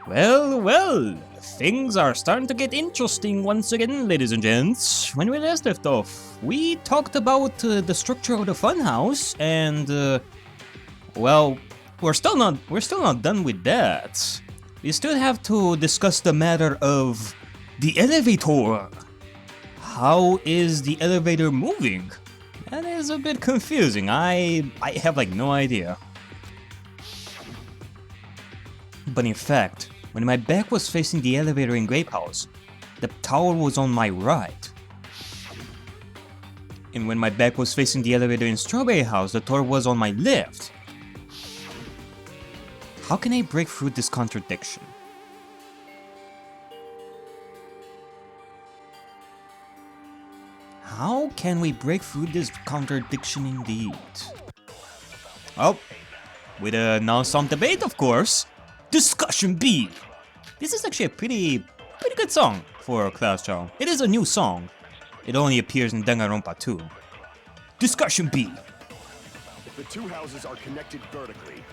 Well, things are starting to get interesting once again, ladies and gents. When we last left off, we talked about the structure of the funhouse, and well, we're still not done with that. We still have to discuss the matter of the elevator. How is the elevator moving? That is a bit confusing. I have like no idea. But in fact, when my back was facing the elevator in Grape House, the tower was on my right. And when my back was facing the elevator in Strawberry House, the tower was on my left. How can I break through this contradiction? How can we break through this contradiction indeed? Oh, with a non-song debate, of course. Discussion B. This is actually a pretty good song for Class Chow. It is a new song. It only appears in Danganronpa 2. Discussion B. If the two houses are connected vertically,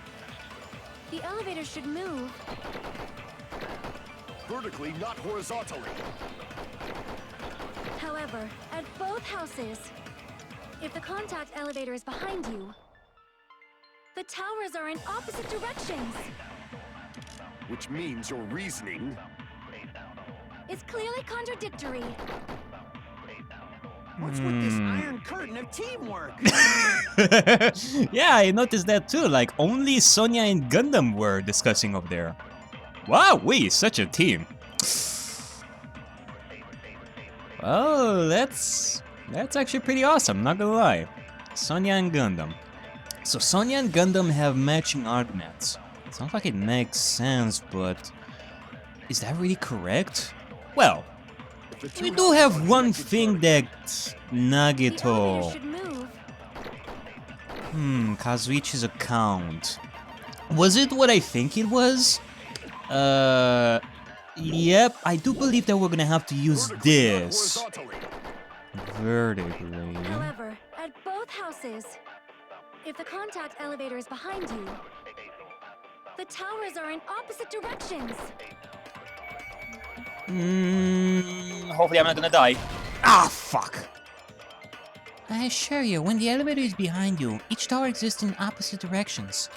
the elevator should move. Vertically, not horizontally. However, at both houses, if the contact elevator is behind you, the towers are in opposite directions. Which means your reasoning is clearly contradictory. What's with this iron curtain of teamwork? Yeah, I noticed that too. Like, only Sonia and Gundam were discussing up there. Wow, we such a team. Well, that's actually pretty awesome, not gonna lie. Sonia and Gundam. So Sonia and Gundam have matching arguments. Sounds like it makes sense, but is that really correct? Well, we do have one thing that Nagito... Kazuichi's account. Was it what I think it was? Yep, I do believe that we're gonna have to use this. Vertically. However, at both houses, if the contact elevator is behind you, the towers are in opposite directions. Hopefully I'm not gonna die. Ah, fuck. I assure you, when the elevator is behind you, each tower exists in opposite directions.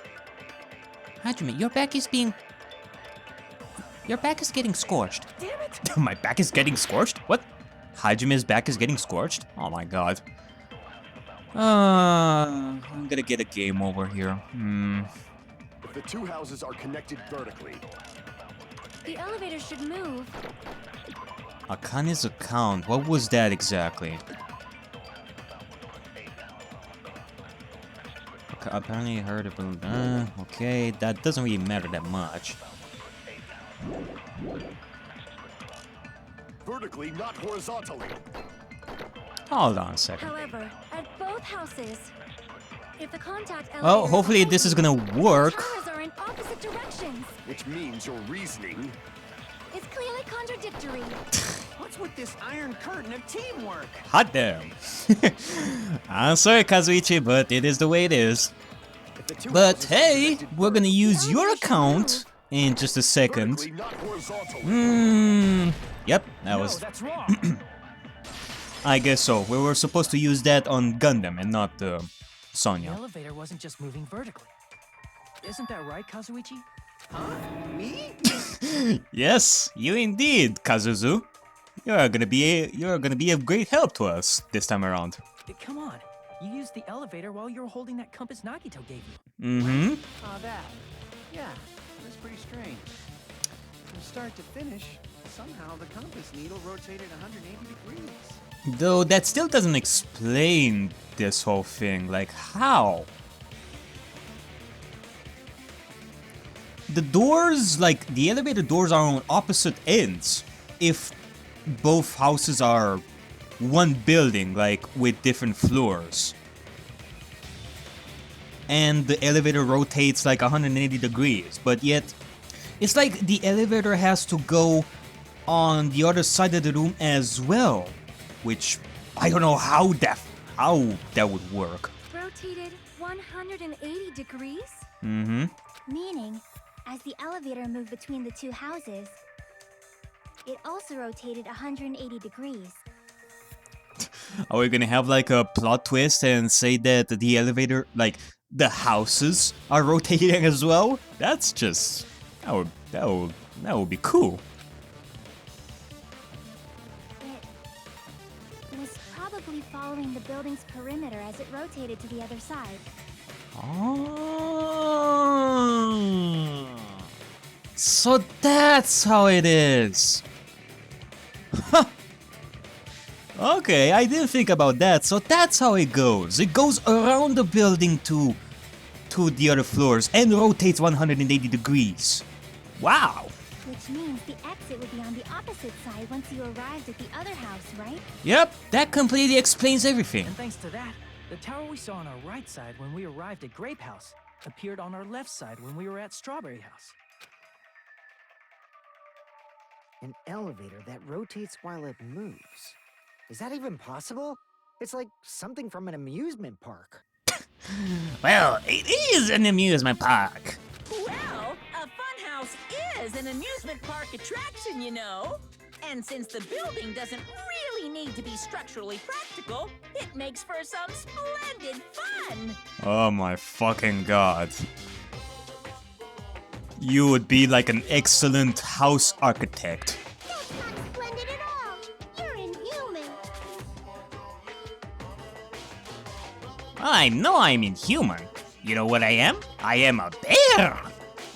Hajime, your back is getting scorched. Damn it! My back is getting scorched? What? Hajime's back is getting scorched? Oh my god. I'm gonna get a game over here. If the two houses are connected vertically, the elevator should move. Akane's account, what was that exactly? Okay, apparently I heard about okay, that doesn't really matter that much. vertically, not horizontally. Hold on a second. However, at both houses, if the contact elevator Well, hopefully this is gonna work. the towers are in opposite directions. Which means your reasoning It's clearly contradictory. What's with this iron curtain of teamwork? Hot damn. I'm sorry, Kazuichi, but it is the way it is. if the two But houses are hey, connected we're gonna use your Elevator should account in just a second. vertically, not horizontally. Yep, that No, was... that's wrong. I guess so. We were supposed to use that on Gundam and not The Sonya. elevator wasn't just moving vertically. Isn't that right, Kazuichi? Huh? Me? Yes, you indeed, Kazuzu. You're gonna be a great help to us this time around. Come on. You used the elevator while you were holding that compass Nagito gave you. Mm-hmm. That. Yeah, that's pretty strange. From start to finish, somehow the compass needle rotated 180 degrees. Though that still doesn't explain this whole thing. Like, how? The doors, like, the elevator doors are on opposite ends. If both houses are one building, like, with different floors. And the elevator rotates like 180 degrees, but yet it's like the elevator has to go on the other side of the room as well, which I don't know how that would work. Rotated 180 degrees? Mm-hmm. Meaning As the elevator moved between the two houses, it also rotated 180 degrees. Are we gonna have like a plot twist and say that the elevator, like the houses, are rotating as well? That's just that would be cool. It was probably following the building's perimeter as it rotated to the other side. Oh, so that's how it is. Huh. Okay, I didn't think about that. So that's how it goes. It goes around the building to the other floors and rotates 180 degrees. Wow. Which means the exit would be on the opposite side once you arrived at the other house, right? Yep, that completely explains everything. And thanks to that, the tower we saw on our right side when we arrived at Grape House appeared on our left side when we were at Strawberry House. An elevator that rotates while it moves. Is that even possible? It's like something from an amusement park. Well, it is an amusement park. Well, a funhouse is an amusement park attraction, you know. And since the building doesn't really need to be structurally practical, it makes for some splendid fun. Oh my fucking god. You would be like an excellent house architect. That's not splendid at all. You're inhuman. I know I'm inhuman. You know what I am? I am a bear.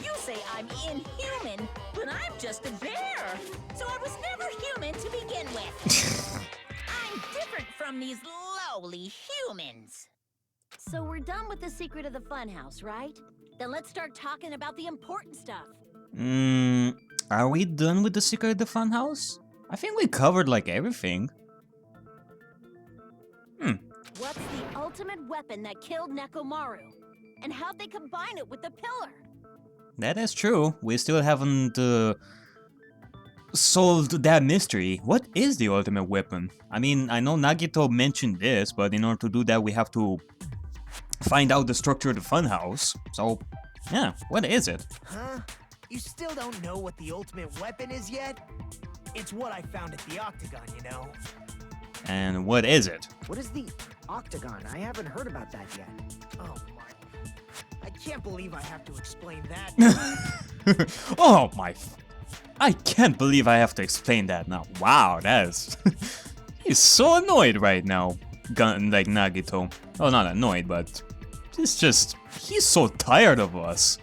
You say I'm inhuman, but I'm just a bear. So I was never human to begin with. I'm different from these lowly humans. So we're done with the secret of the funhouse, right? Then let's start talking about the important stuff. Are we done with the secret of the funhouse? I think we covered like everything. What's the ultimate weapon that killed Nekomaru? And how'd they combine it with the pillar? That is true. We still haven't solved that mystery. What is the ultimate weapon? I mean, I know Nagito mentioned this, but in order to do that, we have to find out the structure of the funhouse. So, yeah, what is it? Huh? You still don't know what the ultimate weapon is yet? It's what I found at the octagon, you know. And what is it? What is the octagon? I haven't heard about that yet. Oh my. I can't believe I have to explain that. Oh my... I can't believe I have to explain that now. Wow, that is... He's so annoyed right now. Like Nagito. Oh, not annoyed, but... It's just... He's so tired of us.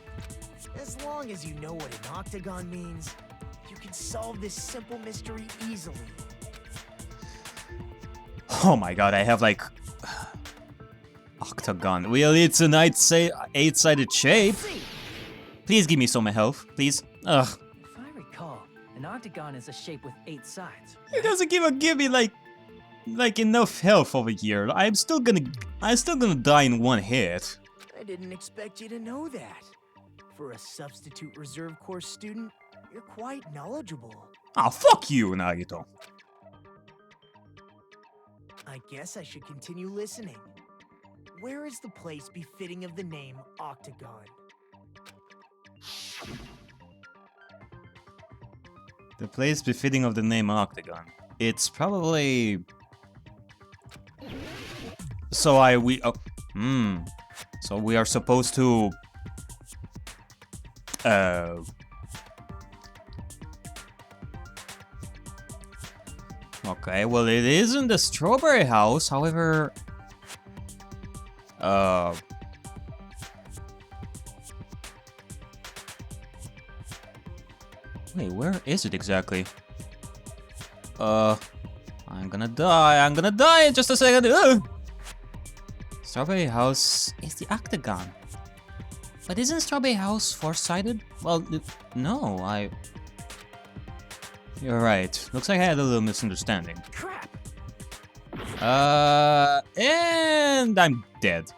As long as you know what an octagon means, you can solve this simple mystery easily. Oh my god, I have like... Octagon. Well, it's an eight-sided shape. Please give me some health, please. Ugh. If I recall, an octagon is a shape with 8 sides. It doesn't even give me like enough health over here. I'm still gonna die in one hit. I didn't expect you to know that. For a substitute reserve course student, you're quite knowledgeable. Ah, fuck you, Nagito. I guess I should continue listening. Where is the place befitting of the name Octagon? The place befitting of the name Octagon. It's probably... So So we are supposed to... Okay, well it is in the Strawberry House, however... Wait, where is it exactly? I'm gonna die in just a second! Ugh! Strawberry House is the octagon. But isn't Strawberry House four-sided? Well, no, You're right. Looks like I had a little misunderstanding. Crap! And I'm dead.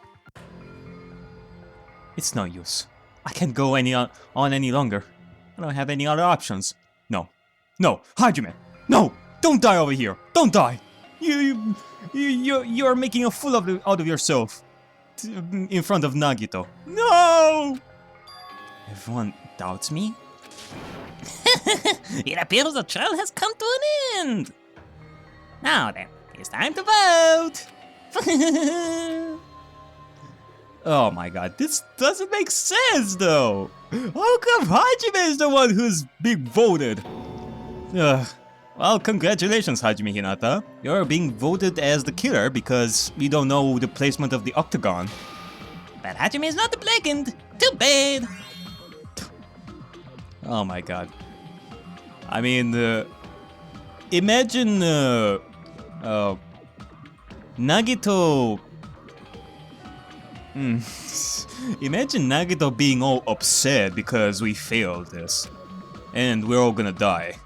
It's no use. I can't go on any longer. I don't have any other options. No. No, Hajime! No! Don't die over here! Don't die! You're making a fool out of yourself. In front of Nagito. No! Everyone doubts me? It appears the trial has come to an end! Now then, it's time to vote! Oh my god, this doesn't make sense though! How come Hajime is the one who's being voted? Well, congratulations Hajime Hinata. You're being voted as the killer because you don't know the placement of the octagon. But Hajime is not the blackened! Too bad! Oh my god. I mean, imagine Nagito. Imagine Nagito being all upset because we failed this. And we're all gonna die.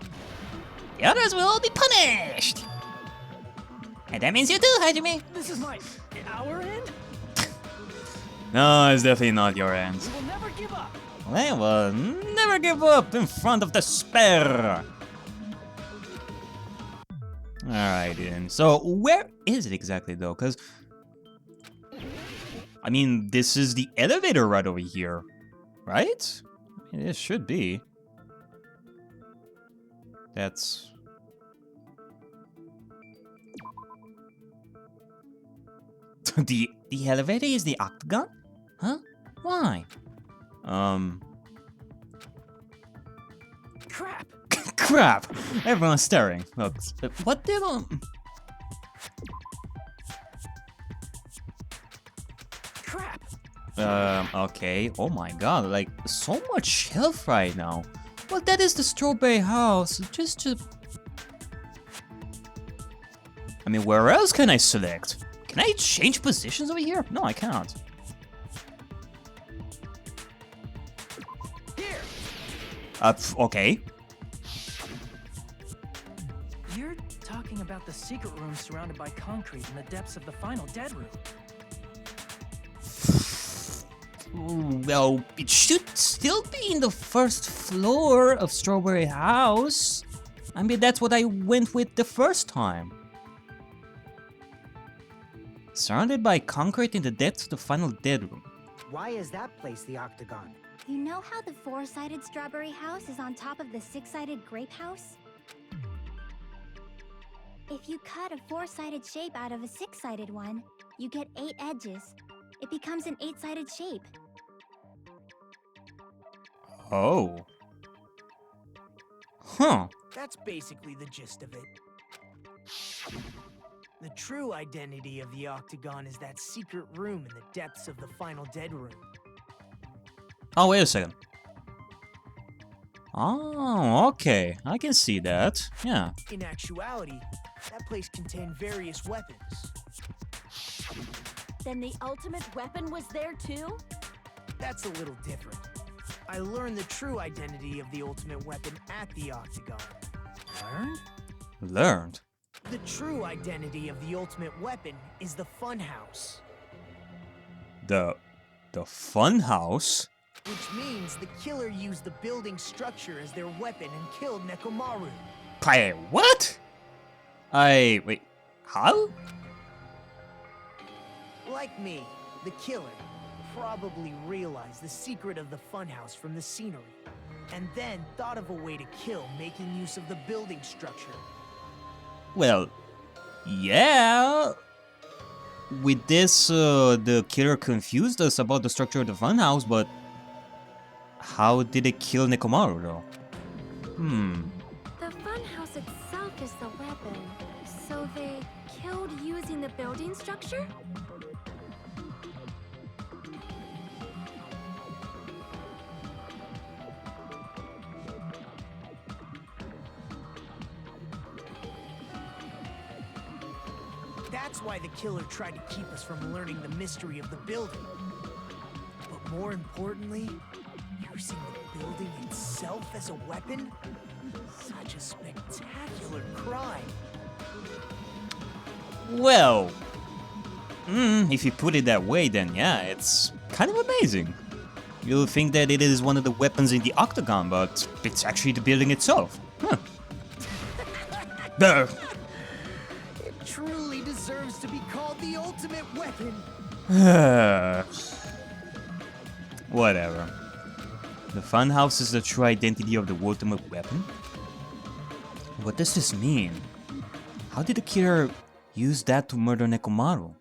The others will all be punished! And that means you too, Hajime! This is our end? No, it's definitely not your end. We will never give up. They will never give up in front of despair! Alright then, so where is it exactly though? Because, I mean, this is the elevator right over here, right? It should be. That's... the elevator is the octagon? Huh? Why? Crap! Crap! Everyone's staring. Look, what did Crap! Okay. Oh my god, like, so much health right now. Well, that is the strawberry house. Just I mean, where else can I select? Can I change positions over here? No, I can't. Here! Okay. You're talking about the secret room surrounded by concrete in the depths of the final dead room. Well, it should still be in the first floor of Strawberry House. I mean, that's what I went with the first time. Surrounded by concrete in the depths of the final dead room. Why is that place the octagon? You know how the four-sided strawberry house is on top of the six-sided grape house? If you cut a four-sided shape out of a six-sided one, you get 8 edges. It becomes an 8-sided shape. Oh. Huh. That's basically the gist of it. The true identity of the octagon is that secret room in the depths of the final dead room. Oh, wait a second. Oh, okay. I can see that. Yeah. In actuality, that place contained various weapons. Then the ultimate weapon was there too? That's a little different. I learned the true identity of the ultimate weapon at the octagon. Learned? Learned. The true identity of the ultimate weapon is the funhouse. The fun house? Which means the killer used the building structure as their weapon and killed Nekomaru. What? Wait, how? Like me, the killer probably realized the secret of the funhouse from the scenery, and then thought of a way to kill making use of the building structure. Well, yeah. With this, the killer confused us about the structure of the funhouse, but how did it kill Nekomaru though? The funhouse itself is the weapon, so they killed using the building structure? That's why the killer tried to keep us from learning the mystery of the building. But more importantly, using the building itself as a weapon? Such a spectacular crime. Well, if you put it that way, then yeah, it's kind of amazing. You'll think that it is one of the weapons in the octagon, but it's actually the building itself. Huh. It truly deserves to be called the ultimate weapon. Whatever. The funhouse is the true identity of the ultimate weapon? What does this mean? How did the killer use that to murder Nekomaru?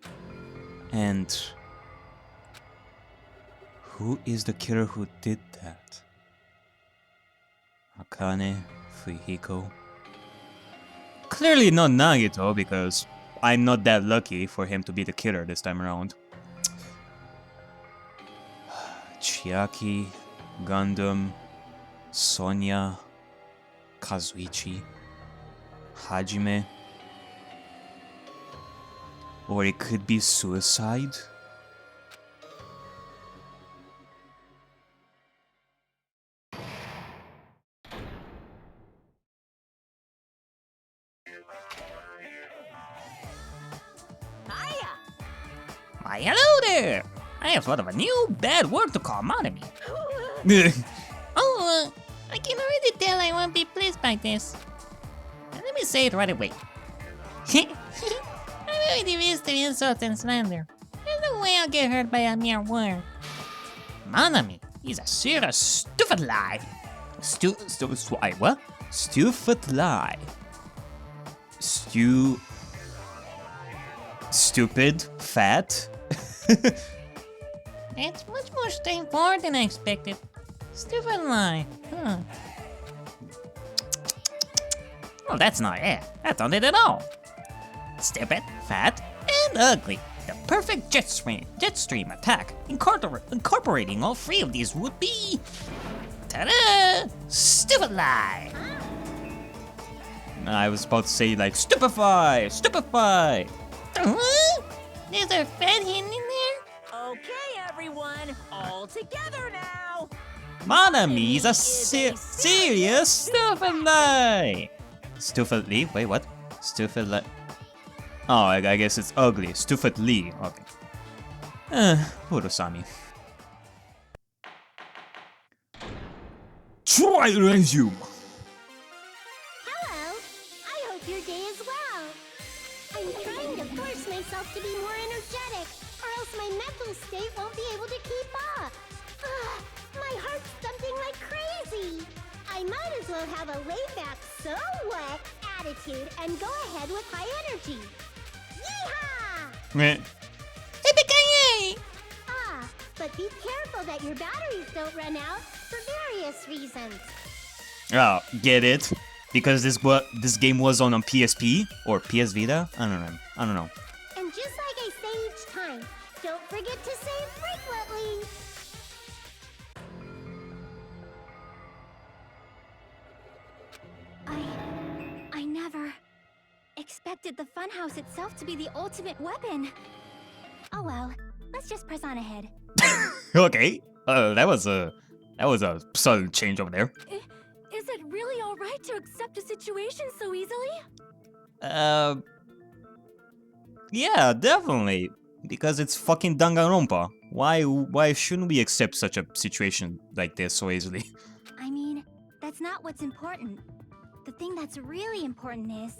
And who is the killer who did that? Akane, Fujiko? Clearly not Nagito, because I'm not that lucky for him to be the killer this time around. Chiaki, Gundam, Sonya, Kazuichi, Hajime. Or it could be suicide? Hiya! Why, hello there! I have thought of a new bad word to call Monokuma. I can already tell I won't be pleased by this. Let me say it right away. I'm already used to insult and slander. There's no way I'll get hurt by a mere word. Monami is a serious stupid lie. What? Stupid lie. Stupid, fat. It's much more straightforward than I expected. Stupid lie, huh? Well, that's not it. That's not it at all. Stupid, fat, and ugly. The perfect jet stream attack. Incorporating all three of these would be... Ta-da! Stupid lie! I was about to say, like, stupefy! Stupefy! There's a fat hidden in there? Okay, everyone, all together now. Monami is a serious stupid lie! Stupidly? Wait, what? Stupid lie. Oh, I guess it's ugly. Stupidly. Okay. Urusami. Try resume! Hello. I hope your day is well. I'm trying to force myself to be more energetic, or else my mental state won't be able to keep up. My heart's thumping like crazy. I might as well have a laid-back, so what attitude and go ahead with high energy. Yeehaw! Yippee-ki-yay! But be careful that your batteries don't run out for various reasons. Oh, get it? Because this game was on PSP or PS Vita? I don't know. And just like I say each time, don't forget to save frequently. I never expected the funhouse itself to be the ultimate weapon. Oh well, let's just press on ahead. Okay. That was a sudden change over there. Is it really all right to accept a situation so easily? Yeah, definitely. Because it's fucking Danganronpa. Why shouldn't we accept such a situation like this so easily? I mean, that's not what's important. The thing that's really important is...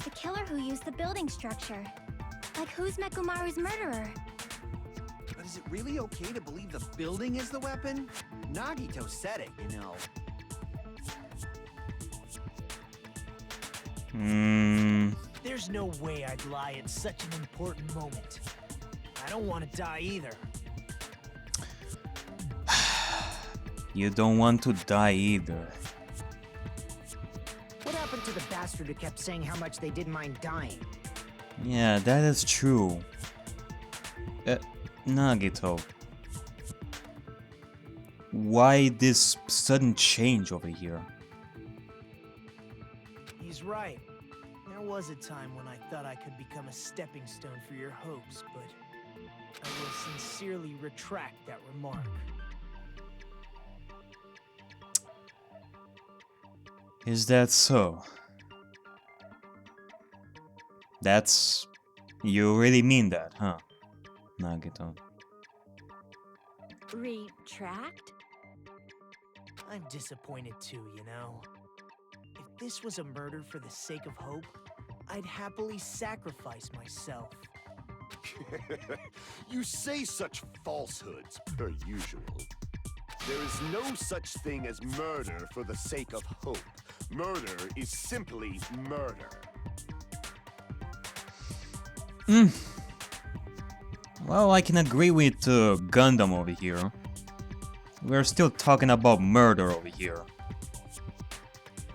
the killer who used the building structure. Like, who's Nekomaru's murderer? But is it really okay to believe the building is the weapon? Nagito said it, you know. There's no way I'd lie at such an important moment. I don't want to die either. You don't want to die either. What happened to the bastard who kept saying how much they didn't mind dying? Yeah, that is true. Nagito. Why this sudden change over here? He's right. There was a time when I thought I could become a stepping stone for your hopes, but I will sincerely retract that remark. Is that so? That's... You really mean that, huh? Nagito. Retract? I'm disappointed too, you know. If this was a murder for the sake of hope, I'd happily sacrifice myself. You say such falsehoods, per usual. There is no such thing as murder for the sake of hope. Murder is simply murder. Well, I can agree with Gundam over here. We're still talking about murder over here.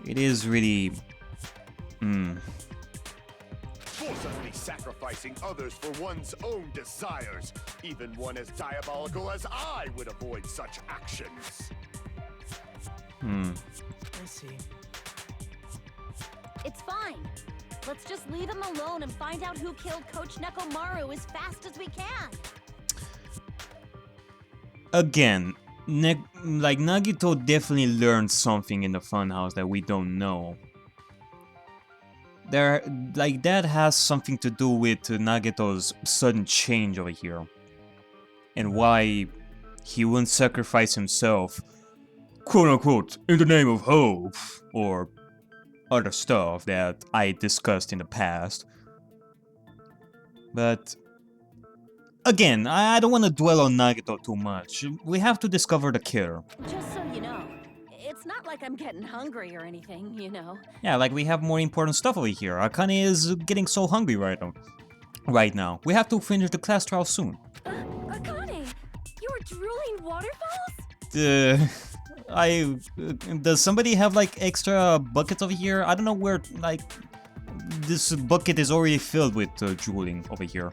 It is really... Forcibly sacrificing others for one's own desires. Even one as diabolical as I would avoid such actions. I see. It's fine. Let's just leave him alone and find out who killed Coach Nekomaru as fast as we can. Again, Nagito definitely learned something in the funhouse that we don't know. That has something to do with Nagito's sudden change over here. And why he wouldn't sacrifice himself, quote unquote, in the name of hope, or other stuff that I discussed in the past. But again, I don't want to dwell on Nagito too much. We have to discover the killer. Just so you know, it's not like I'm getting hungry or anything, you know. Yeah, like we have more important stuff over here. Akane is getting so hungry right now. We have to finish the class trial soon. Akane, you were drooling waterfalls? Does somebody have like extra buckets over here? I don't know where, like, this bucket is already filled with drooling over here.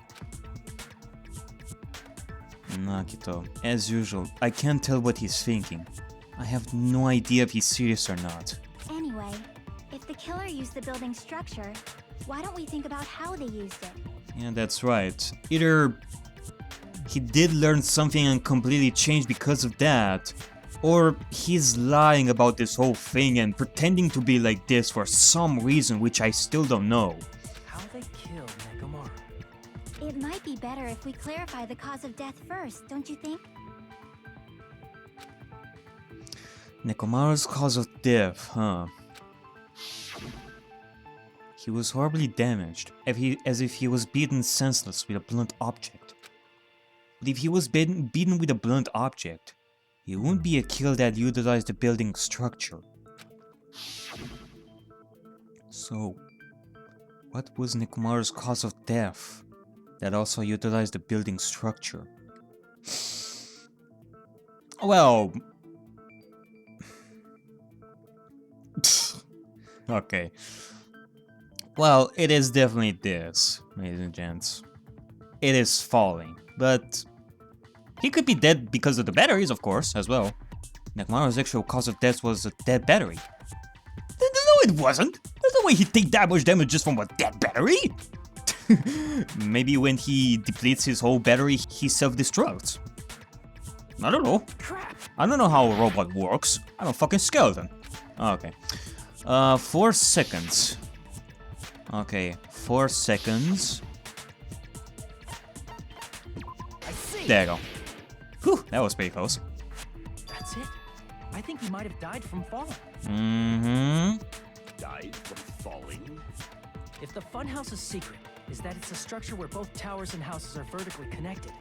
Nagito, as usual, I can't tell what he's thinking. I have no idea if he's serious or not. Anyway, if the killer used the building structure, why don't we think about how they used it? Yeah, that's right. Either he did learn something and completely changed because of that, or he's lying about this whole thing and pretending to be like this for some reason which I still don't know. How they killed Nekomaru. It might be better if we clarify the cause of death first, don't you think? Nekomaru's cause of death, huh? He was horribly damaged, as if he was beaten senseless with a blunt object. But if he was beaten with a blunt object, it wouldn't be a kill that utilized the building structure. So, what was Nekomaru's cause of death that also utilized the building structure? Well... okay. Well, it is definitely this, ladies and gents. It is falling, but he could be dead because of the batteries, of course, as well. Nekomaru's actual cause of death was a dead battery. No, it wasn't. There's no way he'd take that much damage just from a dead battery. Maybe when he depletes his whole battery, he self-destructs. I don't know. Crap! I don't know how a robot works. I'm a fucking skeleton. Okay. 4 seconds. Okay, 4 seconds. I see. There you go. Whew, that was pretty close. That's it. I think he might have died from falling. Died from falling? If the funhouse's secret is that it's a structure where both towers and houses are vertically connected,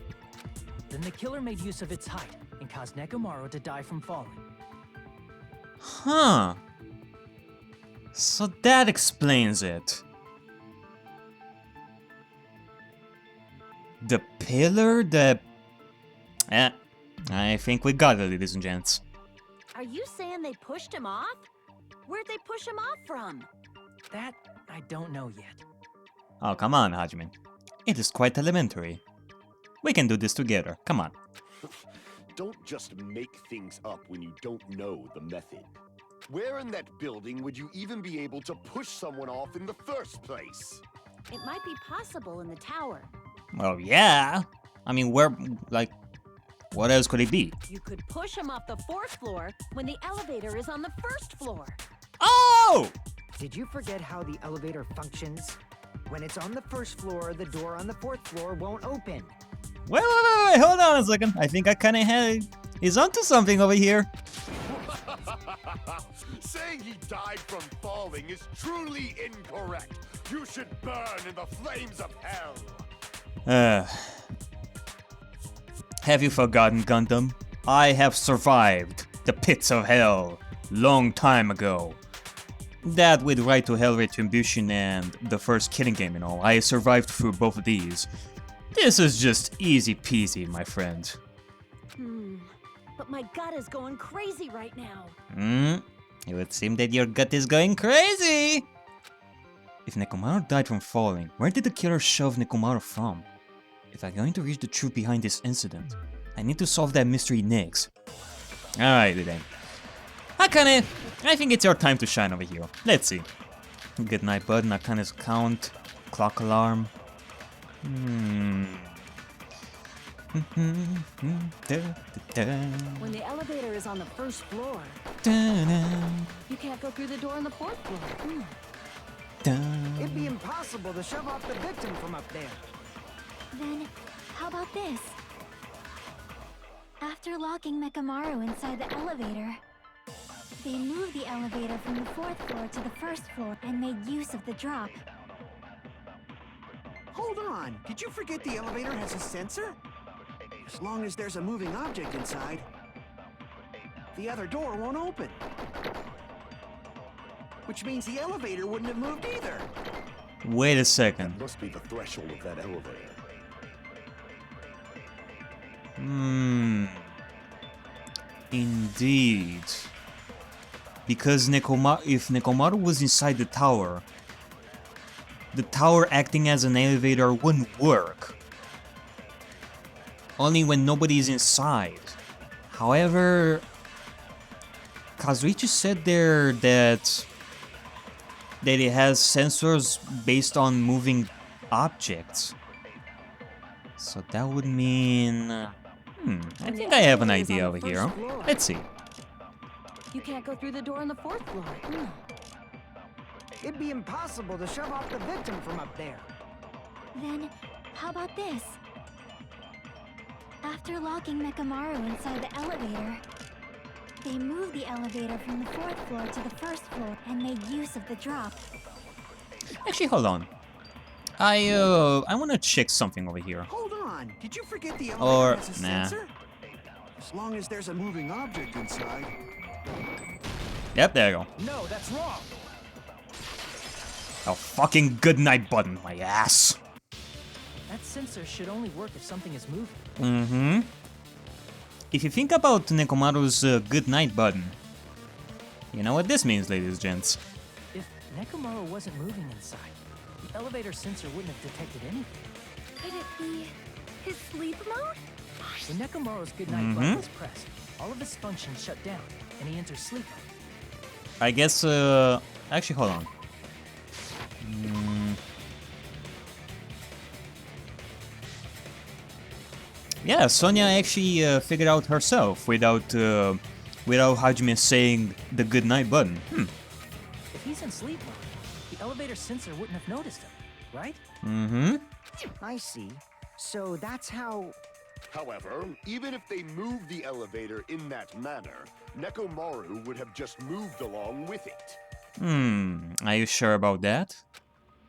then the killer made use of its height and caused Nekomaru to die from falling. Huh. So that explains it. The pillar, I think we got it, ladies and gents. Are you saying they pushed him off? Where'd they push him off from? That I don't know yet. Oh, come on, Hajime. It is quite elementary. We can do this together, come on. Don't just make things up when you don't know the method. Where in that building would you even be able to push someone off in the first place? It might be possible in the tower. Well, yeah. I mean, where, like, what else could it be? You could push him off the 4th floor when the elevator is on the 1st floor. Oh! Did you forget how the elevator functions? When it's on the 1st floor, the door on the 4th floor won't open. Wait, hold on a second. I think I kinda is onto something over here. Saying he died from falling is truly incorrect. You should burn in the flames of hell. Have you forgotten, Gundam? I have survived the pits of hell long time ago. That with Right to Hell Retribution and the first Killing Game and all, I survived through both of these. This is just easy peasy, my friend. But my gut is going crazy right now. It would seem that your gut is going crazy! If Nekomaru died from falling, where did the killer shove Nekomaru from? If I'm going to reach the truth behind this incident, I need to solve that mystery next. Alright then. Akane, I think it's your time to shine over here. Let's see. Good night button, Akane's account, clock alarm. When the elevator is on the first floor, you can't go through the door on the fourth floor. It'd be impossible to shove off the victim from up there. Then, how about this? After locking Mekamaru inside the elevator, they moved the elevator from the fourth floor to the first floor and made use of the drop. Hold on. Did you forget the elevator has a sensor? As long as there's a moving object inside, the other door won't open. Which means the elevator wouldn't have moved either. Wait a second. That must be the threshold of that elevator. Indeed. Because if Nekomaru was inside the tower acting as an elevator wouldn't work. Only when nobody's inside. However, Kazuichi said there that it has sensors based on moving objects. So that would mean... I think I have an idea over here. Let's see. You can't go through the door on the fourth floor. It'd be impossible to shove off the victim from up there. Then, how about this? After locking Mekamaru inside the elevator, they moved the elevator from the fourth floor to the first floor and made use of the drop. Actually, hold on. I want to check something over here. Hold on. Did you forget the Or, elevator has a sensor? As long as there's a moving object inside. Yep, there you go. No, that's wrong. A fucking good night button, my ass. That sensor should only work if something is moving. If you think about Nekomaru's good night button, you know what this means, ladies and gents. If Nekomaru wasn't moving inside, the elevator sensor wouldn't have detected anything. Could it be his sleep mode? When Nekomaru's good night button is pressed, all of his functions shut down, and he enters sleep mode. I guess, actually, hold on. Yeah, Sonia actually figured out herself without Hajime saying the good night button. If he's in sleep mode, the elevator sensor wouldn't have noticed him, right? I see. So that's how... However, even if they moved the elevator in that manner, Nekomaru would have just moved along with it. Are you sure about that?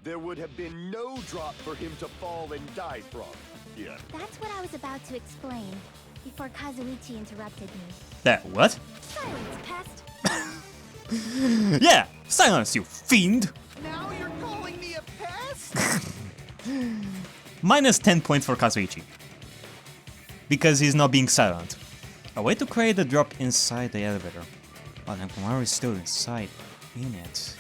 There would have been no drop for him to fall and die from. Yeah. That's what I was about to explain, before Kazuichi interrupted me. That what? Silence, pest! Yeah! Silence, you fiend! Now you're calling me a pest? Minus 10 points for Kazuichi. Because he's not being silent. A way to create a drop inside the elevator. While Nekomaru is still inside in it.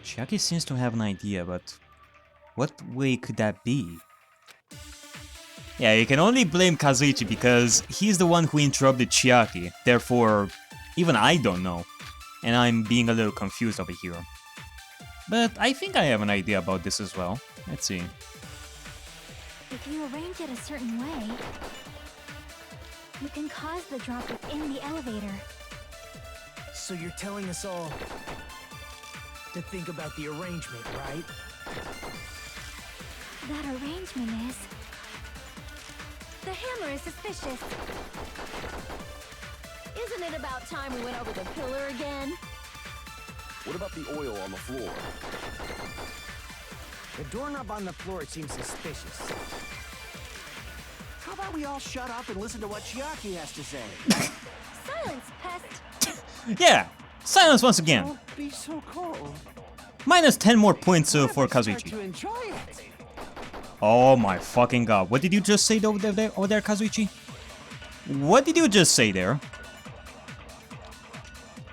Chiaki seems to have an idea, but what way could that be? Yeah, you can only blame Kazuichi because he's the one who interrupted Chiaki. Therefore, even I don't know. And I'm being a little confused over here. But I think I have an idea about this as well. Let's see. If you arrange it a certain way, you can cause the drop within the elevator. So you're telling us all to think about the arrangement, right? That arrangement is... The hammer is suspicious. Isn't it about time we went over the pillar again? What about the oil on the floor? The doorknob on the floor seems suspicious. How about we all shut up and listen to what Chiaki has to say? Silence, pest. Yeah, silence once again. Don't be so cold. Minus 10 more points What if for I start Kazuichi. to enjoy it? Oh my fucking god. What did you just say over there, Kazuichi? What did you just say there?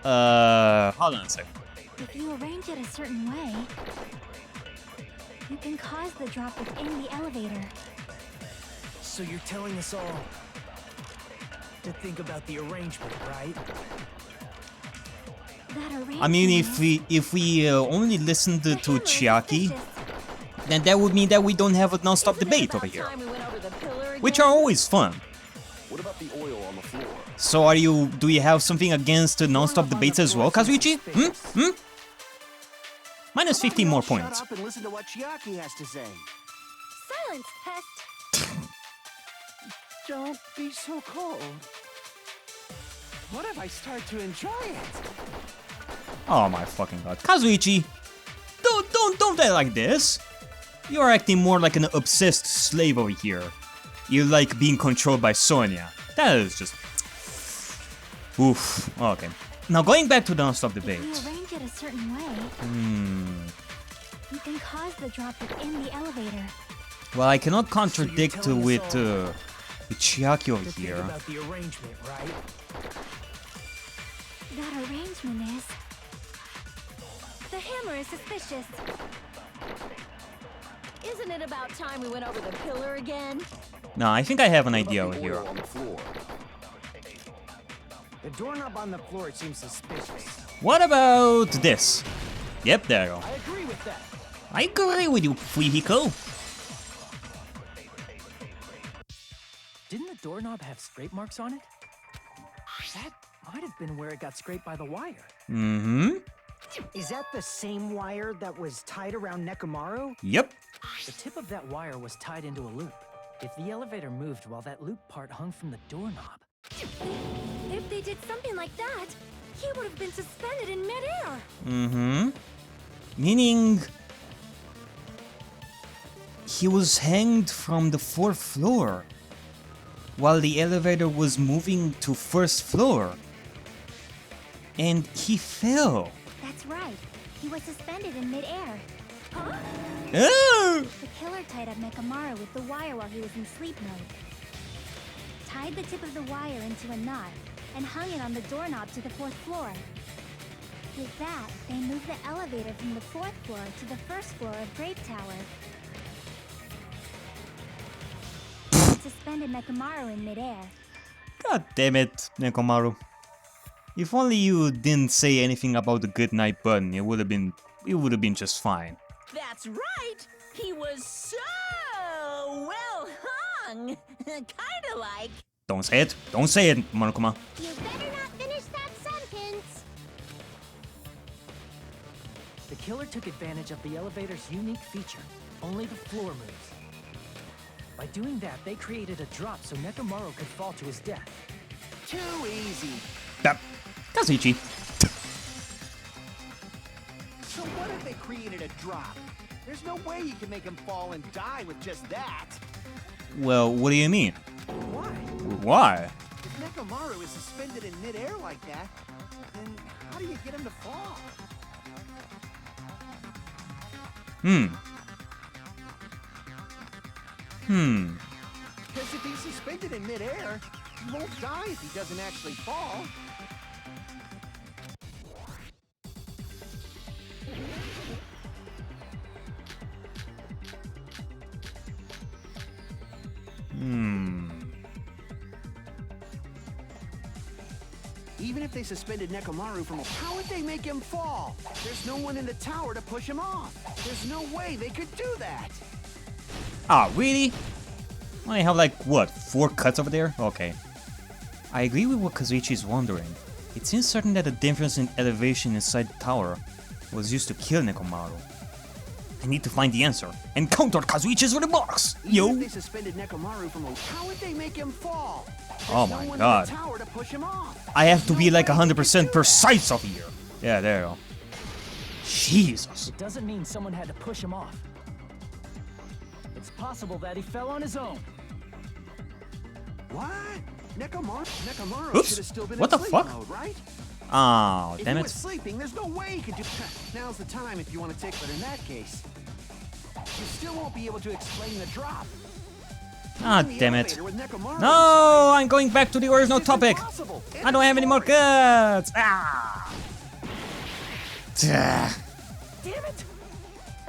Hold on a second. If you arrange it a certain way, you can cause the drop within the elevator. So you're telling us all to think about the arrangement, right? That arrangement. I mean, if we only listened to hammer is Chiaki, suspicious. then that would mean that we don't have a non-stop Isn't it debate about over here, time we went over the pillar again? which are always fun. What about the oil on the floor? So do you have something against non-stop debates as well, Kazuichi? Minus 15 more points. Shut up and listen to what Chiaki has to say. Silence, pest. Don't be so cold. What if I start to enjoy it? Oh my fucking god. Kazuichi! Don't act like this! You're acting more like an obsessed slave over here. You like being controlled by Sonia. That is just... Oof. Okay. Now going back to the non-stop debate. If you arrange it a certain way, you can cause the drop within the elevator. Well, I cannot contradict telling us with all Chiaki over To think here. about the arrangement, right? That arrangement is... The hammer is suspicious. Isn't it about time we went over the pillar again? No, I think I have an idea What over about the here. oil on the floor? The doorknob on the floor seems suspicious. What about this? Yep, there you go. I agree with that. I agree with you, Fujiko. Didn't the doorknob have scrape marks on it? That might have been where it got scraped by the wire. Mm-hmm. Is that the same wire that was tied around Nekomaru? Yep. The tip of that wire was tied into a loop. If the elevator moved while that loop part hung from the doorknob, If they did something like that, he would have been suspended in midair. Mm-hmm. Meaning... he was hanged from the 4th floor while the elevator was moving to 1st floor. And he fell. That's right. He was suspended in midair. Huh? Ah! The killer tied up Nekomaru with the wire while he was in sleep mode. Tied the tip of the wire into a knot and hung it on the doorknob to the 4th floor. With that, they moved the elevator from the 4th floor to the 1st floor of Grape Tower. And suspended Nekomaru in midair. God damn it, Nekomaru. If only you didn't say anything about the good night button, it would have been just fine. That's right! He was so well hung! Kinda like... Don't say it. Don't say it, Monokuma. You better not finish that sentence. the killer took advantage of the elevator's unique feature. Only the floor moves. By doing that, they created a drop so Nekomaru could fall to his death. Too easy. Kazuichi. So what if they created a drop? There's no way you can make him fall and die with just that. Well, what do you mean? Why? Why? If Nekomaru is suspended in midair like that, then how do you get him to fall? Because if he's suspended in midair, he won't die if he doesn't actually fall. Even if they suspended Nekomaru from how would they make him fall? There's no one in the tower to push him off. There's no way they could do that. Ah, really? I have like, what, 4 cuts over there? Okay. I agree with what Kazuichi is wondering. It seems certain that the difference in elevation inside the tower was used to kill Nekomaru. I need to find the answer and counter Kazuichi's remarks. Even Yo. if they suspended Nekomaru from a... How would they make him fall? Oh There's no my one god. in the tower to push him off. I have to be like No way they could 100% do precise over here. Yeah, there you go. Jesus. It doesn't mean someone had to push him off. It's possible that he fell on his own. What? Nekomaru Oops. should have still been What in the sleep fuck? mode, right? Oh, If damn he it. was sleeping, there's no way he could do... Now's the time if you want to take... But in that case, you still won't be able to explain the drop. Ah, Moving the damn it. elevator with Nekomaru No, I'm going back to the original inside is topic. impossible. I don't have any more cuts. Ah. Damn it!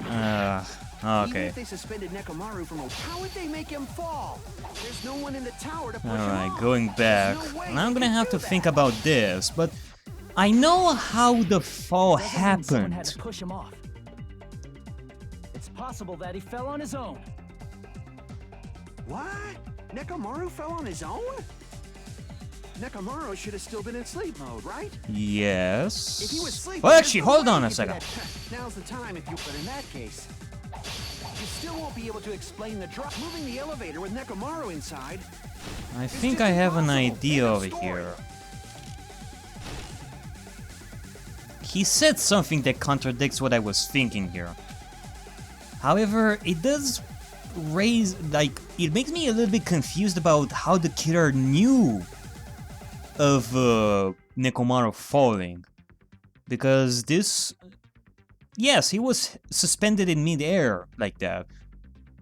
Even Okay. if they suspended Nekomaru from a... How would they make him fall? There's no one in the tower to push him Alright, off. going back. There's no way And I'm they gonna could have do to that. think about this, but I know how the fall Doesn't mean someone had happened. to push him off. It's possible that he fell on his own. What? Nekomaru fell on his own? Nekomaru should have still been in sleep mode, right? Yes. If he was sleeping, Well, there's actually, no hold way on he a could do second. that. Now's the time if you... But in that case, you still won't be able to explain the drop. Moving the elevator with Nekomaru inside. I It's think just I have an impossible. idea End of over story. here. He said something that contradicts what I was thinking here. However, it does raise, like, it makes me a little bit confused about how the killer knew of Nekomaru falling. Because this... Yes, he was suspended in mid-air like that.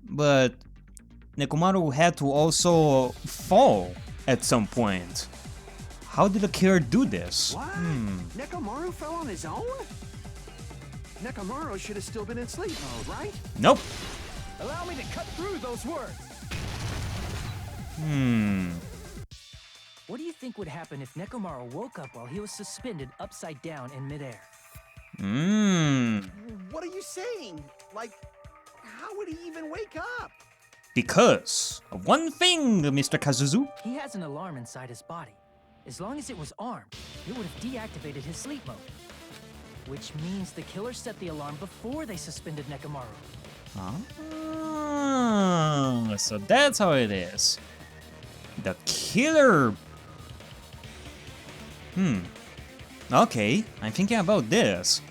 But Nekomaru had to also fall at some point. How did the killer do this? What? Nekomaru fell on his own? Nekomaru should have still been in sleep mode, right? Nope. Allow me to cut through those words. What do you think would happen if Nekomaru woke up while he was suspended upside down in midair? What are you saying? Like, how would he even wake up? Because of one thing, Mr. Kazuzu. He has an alarm inside his body. As long as it was armed, it would have deactivated his sleep mode. Which means the killer set the alarm before they suspended Nekomaru. Ah, so that's how it is. The killer... Okay, I'm thinking about this.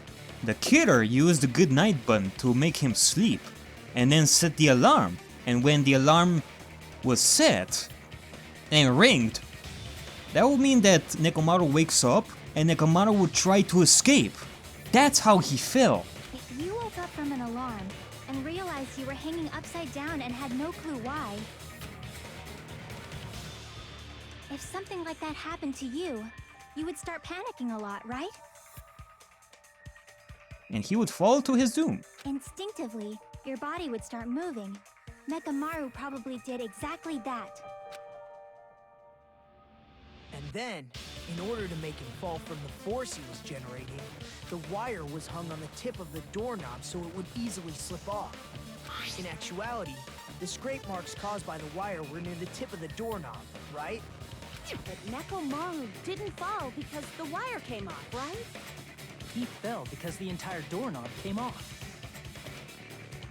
The killer used the good night button to make him sleep, and then set the alarm. And when the alarm was set and ringed, that would mean that Nekomaru wakes up and Nekomaru would try to escape. That's how he fell. If you woke up from an alarm and realized you were hanging upside down and had no clue why, if something like that happened to you, you would start panicking a lot, right? And he would fall to his doom. Instinctively, your body would start moving. Nekomaru probably did exactly that. And then, in order to make him fall from the force he was generating, the wire was hung on the tip of the doorknob so it would easily slip off. In actuality, the scrape marks caused by the wire were near the tip of the doorknob, right? But Nekomaru didn't fall because the wire came off, right? He fell because the entire doorknob came off.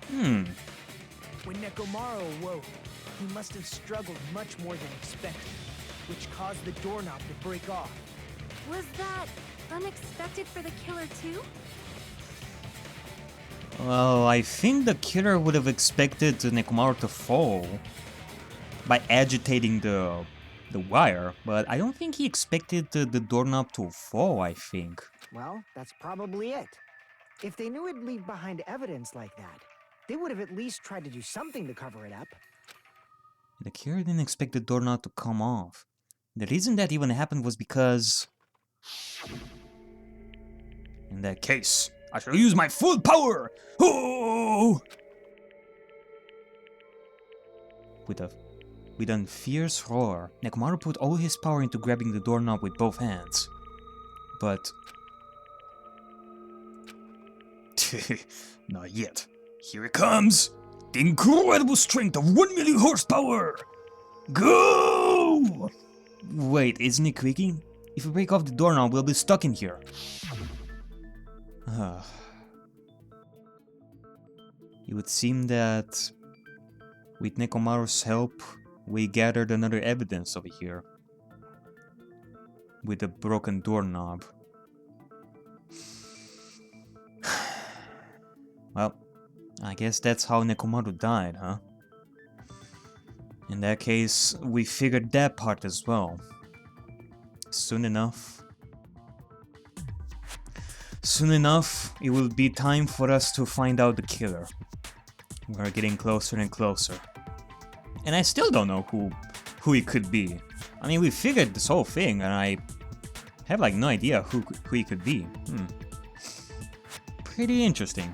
When Nekomaru awoke, he must have struggled much more than expected, which caused the doorknob to break off. Was that unexpected for the killer too? Well, I think the killer would have expected Nekomaru to fall by agitating the wire, but I don't think he expected the doorknob to fall, I think. Well, that's probably it. If they knew it'd leave behind evidence like that, they would have at least tried to do something to cover it up. The killer didn't expect the doorknob to come off. The reason that even happened was because... In that case, I shall use my full power! Oh! With a fierce roar, Nekomaru put all his power into grabbing the doorknob with both hands. But... Not yet. Here it comes! The incredible strength of 1 million horsepower! Go! Wait, isn't it creaking? If we break off the doorknob, we'll be stuck in here. It would seem that with Nekomaru's help, we gathered another evidence over here. With a broken doorknob. Well, I guess that's how Nekomaru died, huh? In that case, we figured that part as well. Soon enough, it will be time for us to find out the killer. We're getting closer and closer. And I still don't know who it could be. I mean, we figured this whole thing, and I have like no idea who he could be. Pretty interesting.